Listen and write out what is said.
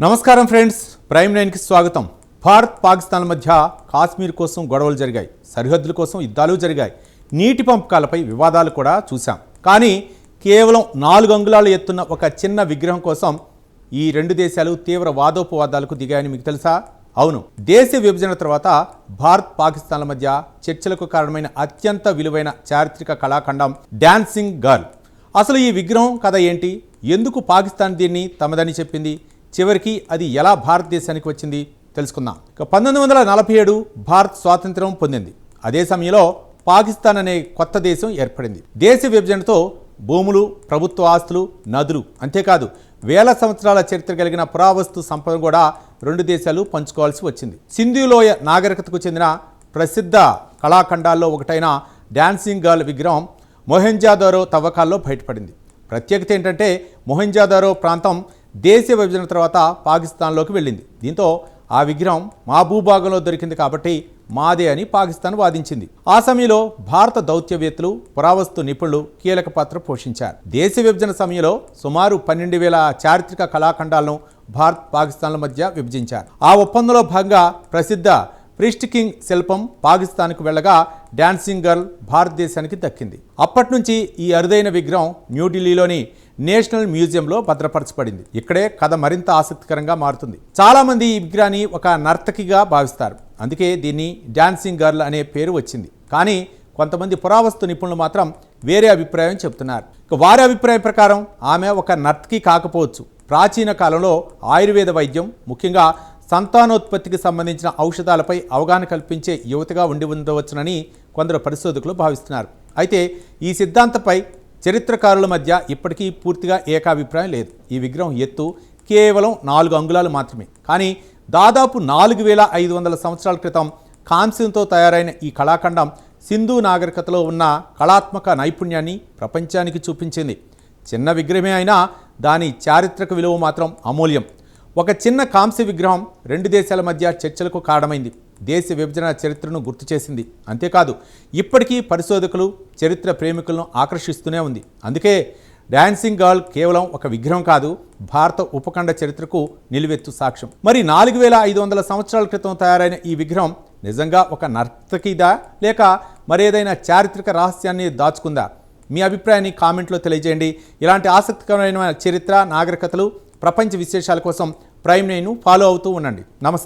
నమస్కారం friends, prime 9కి స్వాగతం. భారత్ పాకిస్తాన్ మధ్య కాశ్మీర్ కోసం గొడవలు జరిగాయి, సరిహద్దుల కోసం యుద్ధాలు జరిగాయి, నీటి పంపకాలపై వివాదాలు కూడా చూశాం. కానీ కేవలం 4 అంగుళాలు ఎత్తున్న ఒక చిన్న విగ్రహం కోసం ఈ రెండు దేశాలు తీవ్ర వాదోపవాదాలకు దిగాయని మీకు తెలుసా? అవును, దేశ విభజన తర్వాత భారత్ పాకిస్తాన్ల మధ్య చర్చలకు కారణమైన అత్యంత విలువైన చారిత్రక కళాఖండం డాన్సింగ్ గర్ల్. అసలు ఈ విగ్రహం కథ ఏంటి? ఎందుకు పాకిస్తాన్ దీన్ని తమదని చెప్పింది? చివరికి అది ఎలా భారతదేశానికి వచ్చింది తెలుసుకుందాం. 1947 భారత్ స్వాతంత్ర్యం పొందింది. అదే సమయంలో పాకిస్తాన్ అనే కొత్త దేశం ఏర్పడింది. దేశ విభజనతో భూములు, ప్రభుత్వ ఆస్తులు, నదులు, అంతేకాదు వేల సంవత్సరాల చరిత్ర కలిగిన పురావస్తు సంపద కూడా రెండు దేశాలు పంచుకోవాల్సి వచ్చింది. సింధులోయ నాగరికతకు చెందిన ప్రసిద్ధ కళాఖండాల్లో ఒకటైన డాన్సింగ్ గర్ల్ విగ్రహం మొహెంజోదారో తవ్వకాల్లో బయటపడింది. ప్రత్యేకత ఏంటంటే మొహెంజోదారో ప్రాంతం దేశ విభజన తర్వాత పాకిస్తాన్లోకి వెళ్ళింది. దీంతో ఆ విగ్రహం మా భూభాగంలో దొరికింది కాబట్టి మాదే అని పాకిస్తాన్ వాదించింది. ఆ సమయంలో భారత దౌత్యవేత్తలు, పురావస్తు నిపుణులు కీలక పాత్ర పోషించారు. దేశ విభజన సమయంలో సుమారు 12,000 చారిత్రక కళాఖండాలను భారత్ పాకిస్తాన్ల మధ్య విభజించారు. ఆ ఒప్పందంలో భాగంగా ప్రసిద్ధ ప్రిస్ట్ కింగ్ శిల్పం పాకిస్తాన్కు వెళ్ళగా డాన్సింగ్ గర్ల్ భారతదేశానికి దక్కింది. అప్పటి నుంచి ఈ అరుదైన విగ్రహం న్యూఢిల్లీలోని నేషనల్ మ్యూజియంలో భద్రపరచబడింది. ఇక్కడే కథ మరింత ఆసక్తికరంగా మారుతుంది. చాలా మంది ఈ విగ్రహాన్ని ఒక నర్తకిగా భావిస్తారు, అందుకే దీన్ని డాన్సింగ్ గర్ల్ అనే పేరు వచ్చింది. కానీ కొంతమంది పురావస్తు నిపుణులు మాత్రం వేరే అభిప్రాయం చెబుతున్నారు. వారి అభిప్రాయం ప్రకారం ఆమె ఒక నర్తకి కాకపోవచ్చు. ప్రాచీన కాలంలో ఆయుర్వేద వైద్యం, ముఖ్యంగా సంతానోత్పత్తికి సంబంధించిన ఔషధాలపై అవగాహన కల్పించే యువతగా ఉండి ఉండవచ్చునని కొందరు పరిశోధకులు భావిస్తున్నారు. అయితే ఈ సిద్ధాంతంపై చరిత్రకారుల మధ్య ఇప్పటికీ పూర్తిగా ఏకాభిప్రాయం లేదు. ఈ విగ్రహం ఎత్తు కేవలం 4 అంగుళాలు మాత్రమే. కానీ దాదాపు 4,500 సంవత్సరాల క్రితం కాంస్యంతో తయారైన ఈ కళాఖండం సింధు నాగరికతలో ఉన్న కళాత్మక నైపుణ్యాన్ని ప్రపంచానికి చూపించింది. చిన్న విగ్రహమే అయినా దాని చారిత్రక విలువ మాత్రం అమూల్యం. ఒక చిన్న కాంస్య విగ్రహం రెండు దేశాల మధ్య చర్చలకు కారణమైంది. దేశ విభజన చరిత్రను గుర్తు చేసింది. అంతేకాదు ఇప్పటికీ పరిశోధకులు, చరిత్ర ప్రేమికులను ఆకర్షిస్తూనే ఉంది. అందుకే డాన్సింగ్ గర్ల్ కేవలం ఒక విగ్రహం కాదు, భారత ఉపఖండ చరిత్రకు నిలువెత్తు సాక్ష్యం. మరి 4,500 సంవత్సరాల క్రితం తయారైన ఈ విగ్రహం నిజంగా ఒక నర్తకిదా, లేక మరేదైనా చారిత్రక రహస్యాన్ని దాచుకుందా? మీ అభిప్రాయాన్ని కామెంట్లో తెలియజేయండి. ఇలాంటి ఆసక్తికరమైన చరిత్ర, నాగరికతలు, ప్రపంచ విశేషాల కోసం ప్రైమ్ 9 ఫాలో అవుతూ ఉండండి. నమస్తే.